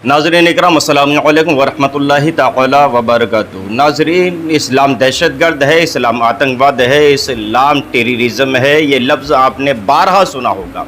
नाज़रीन इकराम अस्सलामु अलैकुम वरहमतुल्लाहि तआला वबरकातुहू। नाज़रीन, इस्लाम दहशतगर्द है, इस्लाम आतंकवाद है, इस्लाम टेररिज्म है। ये लफ्ज़ आपने बारहा सुना होगा।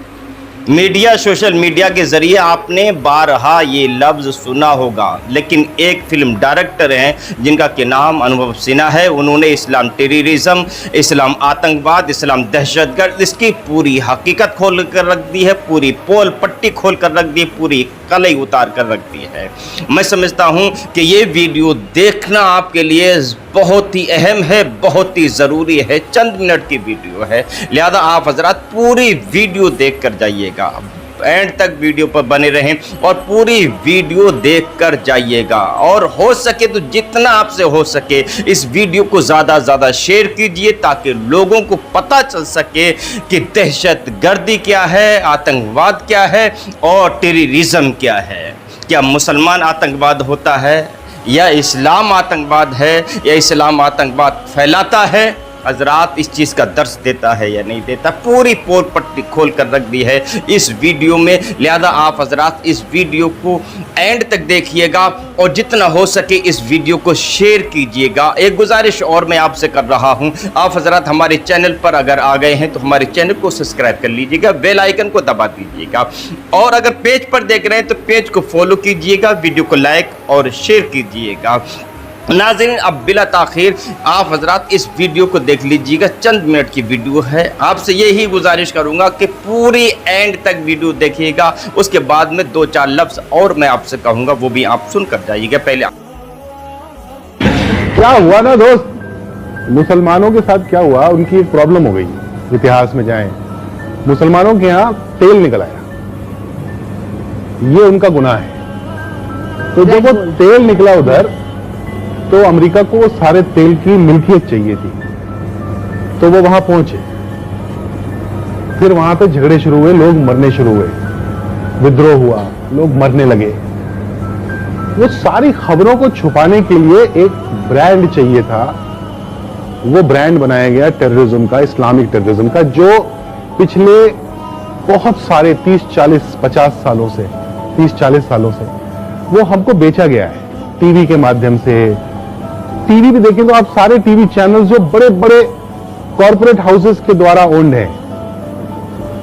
मीडिया, सोशल मीडिया के ज़रिए आपने बारहा ये लफ्ज़ सुना होगा। लेकिन एक फ़िल्म डायरेक्टर हैं जिनका के नाम अनुभव सिन्हा है, उन्होंने इस्लाम टेररिज्म, इस्लाम आतंकवाद, इस्लाम दहशतगर्द, इसकी पूरी हकीकत खोल कर रख दी है, पूरी पोल पट्टी खोल कर रख दी, पूरी कलई उतार कर रख दी है। मैं समझता हूँ कि ये वीडियो देखना आपके लिए बहुत ही अहम है, बहुत ही ज़रूरी है। चंद मिनट की वीडियो है, लिहाजा आप हजरात पूरी वीडियो देख कर जाइएगा, एंड तक वीडियो पर बने रहें और पूरी वीडियो देख कर जाइएगा। और हो सके तो जितना आपसे हो सके इस वीडियो को ज़्यादा से ज़्यादा शेयर कीजिए, ताकि लोगों को पता चल सके कि दहशतगर्दी क्या है, आतंकवाद क्या है और टेररिज्म क्या है। क्या मुसलमान आतंकवाद होता है, या इस्लाम आतंकवाद है, या इस्लाम आतंकवाद फैलाता है? हजरात इस चीज़ का दर्स देता है या नहीं देता, पूरी पोल पट्टी खोल कर रख दी है इस वीडियो में। लिहाजा आप हजरात इस वीडियो को एंड तक देखिएगा और जितना हो सके इस वीडियो को शेयर कीजिएगा। एक गुजारिश और मैं आपसे कर रहा हूं, आप हजरात हमारे चैनल पर अगर आ गए हैं तो हमारे चैनल को सब्सक्राइब कर लीजिएगा, बेल आइकन को दबा दीजिएगा, और अगर पेज पर देख रहे हैं तो पेज को फॉलो कीजिएगा, वीडियो को लाइक और शेयर कीजिएगा। नाज़रीन, अब बिला ताख़ीर आप हजरात इस वीडियो को देख लीजिएगा। चंद मिनट की वीडियो है, आपसे यही गुजारिश करूंगा कि पूरी एंड तक वीडियो देखिएगा। उसके बाद में दो चार लफ्ज़ और मैं आपसे कहूंगा, वो भी आप सुन कर जाइएगा। पहले क्या हुआ ना दोस्त, मुसलमानों के साथ क्या हुआ, उनकी एक प्रॉब्लम हो गई। इतिहास में जाएं, मुसलमानों के यहां तेल निकल आया, ये उनका गुनाह है। तो जब वो तेल निकला उधर, तो अमेरिका को सारे तेल की मिल्कियत चाहिए थी, तो वो वहां पहुंचे। फिर वहां पे झगड़े शुरू हुए, लोग मरने शुरू हुए, विद्रोह हुआ, लोग मरने लगे। वो सारी खबरों को छुपाने के लिए एक ब्रांड चाहिए था। वो ब्रांड बनाया गया टेररिज्म का, इस्लामिक टेररिज्म का, जो पिछले बहुत सारे 30-40-50 सालों से, 30-40 सालों से वो हमको बेचा गया है टीवी के माध्यम से। टीवी भी देखें तो आप सारे टीवी चैनल्स जो बड़े बड़े कॉरपोरेट हाउसेस के द्वारा ओन्ड हैं,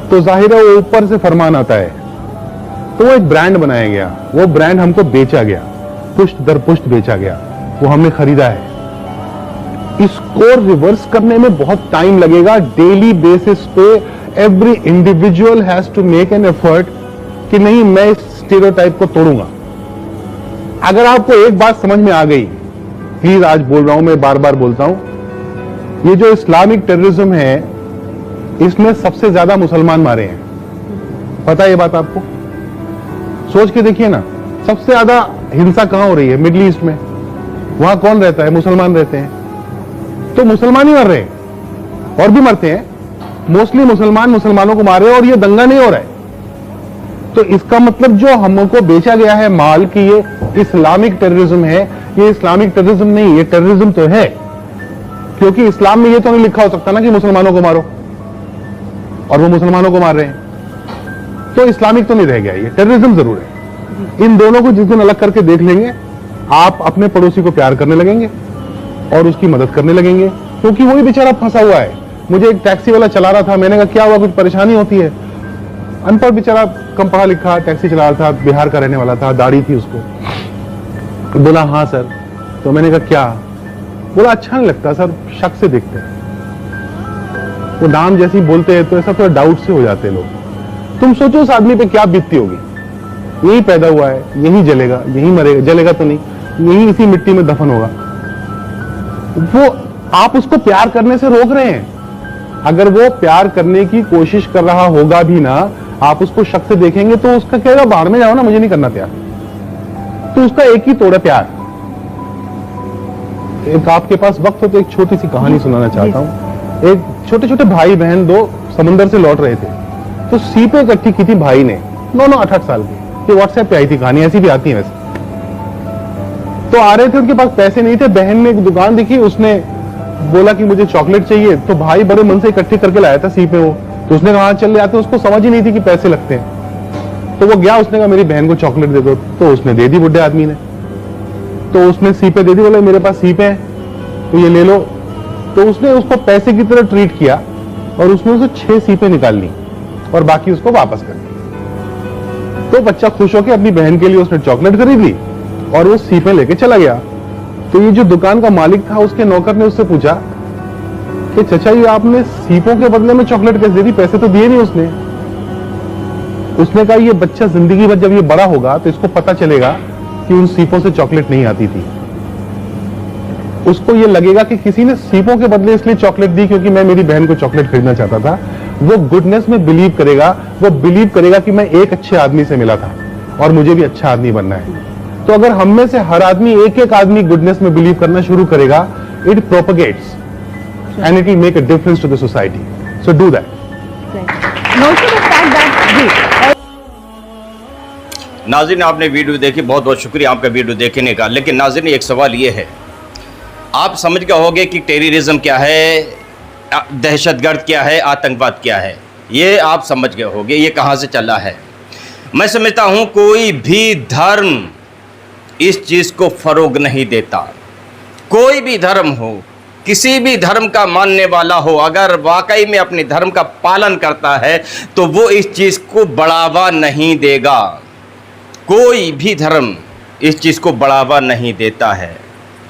तो जाहिर है वो ऊपर से फरमान आता है, तो वो एक ब्रांड बनाया गया। वो ब्रांड हमको बेचा गया, पुष्ट दर पुष्ट बेचा गया, वो हमने खरीदा है। इसको रिवर्स करने में बहुत टाइम लगेगा। डेली बेसिस पे every individual has to make an effort कि नहीं, मैं इस स्टीरियोटाइप को तोड़ूंगा। अगर आपको एक बात समझ में आ गई, प्लीज आज बोल रहा हूं, मैं बार बार बोलता हूं, ये जो इस्लामिक टेररिज्म है, इसमें सबसे ज्यादा मुसलमान मारे हैं। पता है ये बात आपको? सोच के देखिए ना, सबसे ज्यादा हिंसा कहां हो रही है? मिडिल ईस्ट में। वहां कौन रहता है? मुसलमान रहते हैं। तो मुसलमान ही मर रहे हैं, और भी मरते हैं, मोस्टली मुसलमान मुसलमानों को मार रहे हैं, और ये दंगा नहीं हो रहा है। तो इसका मतलब जो हमको बेचा गया है माल कि ये इस्लामिक टेररिज्म है, ये इस्लामिक टेररिज्म नहीं, ये टेररिज्म तो है। क्योंकि इस्लाम में ये तो नहीं लिखा हो सकता ना कि मुसलमानों को मारो, और वो मुसलमानों को मार रहे हैं, तो इस्लामिक तो नहीं रह गया, ये टेररिज्म जरूर है। इन दोनों को जिस दिन अलग करके देख लेंगे, आप अपने पड़ोसी को प्यार करने लगेंगे और उसकी मदद करने लगेंगे, क्योंकि वही बेचारा फंसा हुआ है। मुझे एक टैक्सी वाला चला रहा था, मैंने कहा क्या हुआ, कुछ परेशानी होती है? अनपढ़ बेचारा, कम पढ़ा लिखा, टैक्सी चला रहा था, बिहार का रहने वाला था, दाढ़ी थी उसको। बोला हाँ सर। तो मैंने कहा क्या? बोला अच्छा नहीं लगता सर, शक से देखते हैं, वो नाम जैसे ही बोलते हैं तो ऐसा थोड़ा डाउट से हो जाते हैं लोग। तुम सोचो उस आदमी पे क्या बीतती होगी। यही पैदा हुआ है, यही जलेगा, यही मरेगा, जलेगा तो नहीं, यही इसी मिट्टी में दफन होगा। वो आप उसको प्यार करने से रोक रहे हैं। अगर वो प्यार करने की कोशिश कर रहा होगा भी ना, आप उसको शक से देखेंगे तो उसका कहेगा बाहर में जाओ ना, मुझे नहीं करना प्यार। तो उसका एक ही तोड़ है, प्यार। एक आपके पास वक्त हो तो एक छोटी सी कहानी सुनाना चाहता हूं। एक छोटे छोटे भाई बहन दो समुद्र से लौट रहे थे, तो सीपें इकट्ठी की थी भाई ने, दोनों 8-8 साल की। ये व्हाट्सएप पे आई थी कहानी, ऐसी भी आती है वैसे। तो आ रहे थे, उनके पास पैसे नहीं थे। बहन ने एक दुकान दिखी, उसने बोला कि मुझे चॉकलेट चाहिए, तो भाई बड़े मन से इकट्ठी करके लाया था सीपें वो। तो उसने कहा चल ले आते, उसको समझ ही नहीं थी कि पैसे लगते हैं। तो वो गया, उसने कहा मेरी बहन को चॉकलेट दे दो, तो उसने दे दी बुढ़े आदमी ने। तो उसने सीपें दे दी, बोले मेरे पास सीपें हैं तो ये ले लो। तो उसने उसको पैसे की तरह ट्रीट किया और उसने उसे 6 सीपें निकाल ली और बाकी उसको वापस कर दी। तो बच्चा खुश होकर अपनी बहन के लिए उसने चॉकलेट खरीद ली और वो सीपें लेके चला गया। तो ये जो दुकान का मालिक था, उसके नौकर ने उससे पूछा कि चचा ये आपने सीपों के बदले में चॉकलेट कैसे दे दी, पैसे तो दिए नहीं उसने। उसने कहा ये बच्चा जिंदगी भर जब ये बड़ा होगा तो इसको पता चलेगा कि उन सीपों से चॉकलेट नहीं आती थी। उसको ये लगेगा कि किसी ने सीपों के बदले इसलिए चॉकलेट दी क्योंकि मैं मेरी बहन को चॉकलेट खरीदना चाहता था। वो गुडनेस में बिलीव करेगा, वो बिलीव करेगा कि मैं एक अच्छे आदमी से मिला था और मुझे भी अच्छा आदमी बनना है। तो अगर हम में से हर आदमी एक एक आदमी गुडनेस में बिलीव करना शुरू करेगा, it propagates and it will make a difference to the society. So do that. नाज़रीन, आपने वीडियो देखी, बहुत बहुत शुक्रिया आपका वीडियो देखने का। लेकिन नाज़रीन, एक सवाल ये है, आप समझ गए होंगे कि टेररिज्म क्या है, दहशतगर्द क्या है, आतंकवाद क्या है। ये आप समझ गए होंगे ये कहाँ से चला है। मैं समझता हूँ कोई भी धर्म इस चीज़ को फ़रोग नहीं देता। कोई भी धर्म हो, किसी भी धर्म का मानने वाला हो, अगर वाकई में अपने धर्म का पालन करता है तो वो इस चीज़ को बढ़ावा नहीं देगा। कोई भी धर्म इस चीज़ को बढ़ावा नहीं देता है,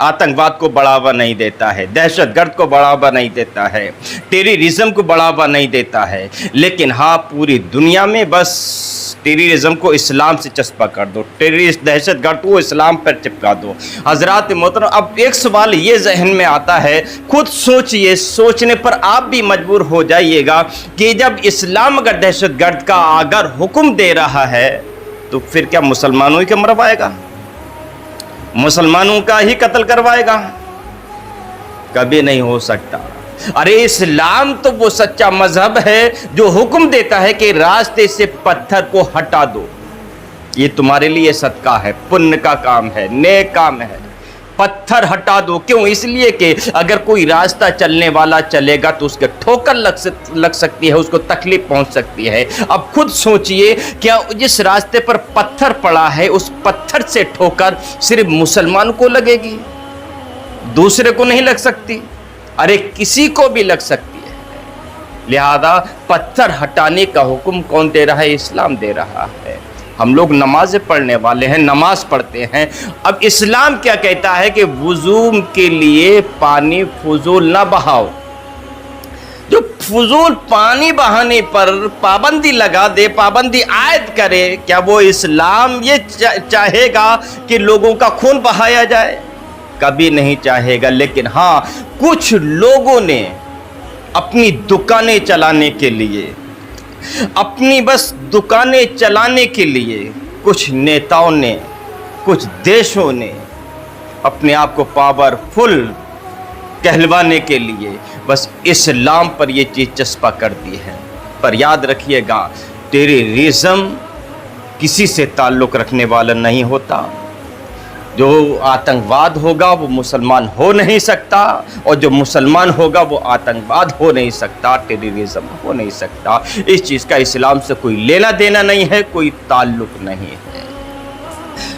आतंकवाद को बढ़ावा नहीं देता है, दहशतगर्द को बढ़ावा नहीं देता है, टेररिज्म को बढ़ावा नहीं देता है। लेकिन हाँ, पूरी दुनिया में बस टेररिज्म को इस्लाम से चस्पा कर दो, टेररिस्ट दहशतगर्द को इस्लाम पर चिपका दो। हजरात मोहतरम, अब एक सवाल ये जहन में आता है, खुद सोचिए, सोचने पर आप भी मजबूर हो जाइएगा कि जब इस्लाम अगर दहशतगर्द का अगर हुक्म दे रहा है तो फिर क्या मुसलमानों ही को मरवाएगा, मुसलमानों का ही कत्ल करवाएगा? कभी नहीं हो सकता। अरे इस्लाम तो वो सच्चा मजहब है जो हुक्म देता है कि रास्ते से पत्थर को हटा दो। ये तुम्हारे लिए सदका है, पुण्य का काम है, नेक काम है। पत्थर हटा दो, क्यों? इसलिए कि अगर कोई रास्ता चलने वाला चलेगा तो उसके ठोकर लग सकती है, उसको तकलीफ पहुंच सकती है। अब खुद सोचिए, क्या जिस रास्ते पर पत्थर पड़ा है उस पत्थर से ठोकर सिर्फ मुसलमान को लगेगी, दूसरे को नहीं लग सकती? अरे किसी को भी लग सकती है। लिहाजा पत्थर हटाने का हुक्म कौन दे रहा है? इस्लाम दे रहा है। हम लोग नमाज़ें पढ़ने वाले हैं, नमाज पढ़ते हैं। अब इस्लाम क्या कहता है कि वुज़ू के लिए पानी फुजूल ना बहाओ। जो फुजूल पानी बहाने पर पाबंदी लगा दे, पाबंदी आयद करे, क्या वो इस्लाम ये चाहेगा कि लोगों का खून बहाया जाए? कभी नहीं चाहेगा। लेकिन हाँ, कुछ लोगों ने अपनी दुकानें चलाने के लिए, अपनी बस दुकानें चलाने के लिए, कुछ नेताओं ने, कुछ देशों ने अपने आप को पावरफुल कहलवाने के लिए बस इस्लाम पर ये चीज़ चस्पा कर दी है। पर याद रखिएगा, टेररिज्म किसी से ताल्लुक़ रखने वाला नहीं होता। जो आतंकवाद होगा वो मुसलमान हो नहीं सकता, और जो मुसलमान होगा वो आतंकवाद हो नहीं सकता, टेररिज्म हो नहीं सकता। इस चीज़ का इस्लाम से कोई लेना देना नहीं है, कोई ताल्लुक़ नहीं है।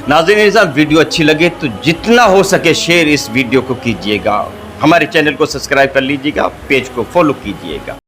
नाज़रीन, वीडियो अच्छी लगे तो जितना हो सके शेयर इस वीडियो को कीजिएगा, हमारे चैनल को सब्सक्राइब कर लीजिएगा, पेज को फॉलो कीजिएगा।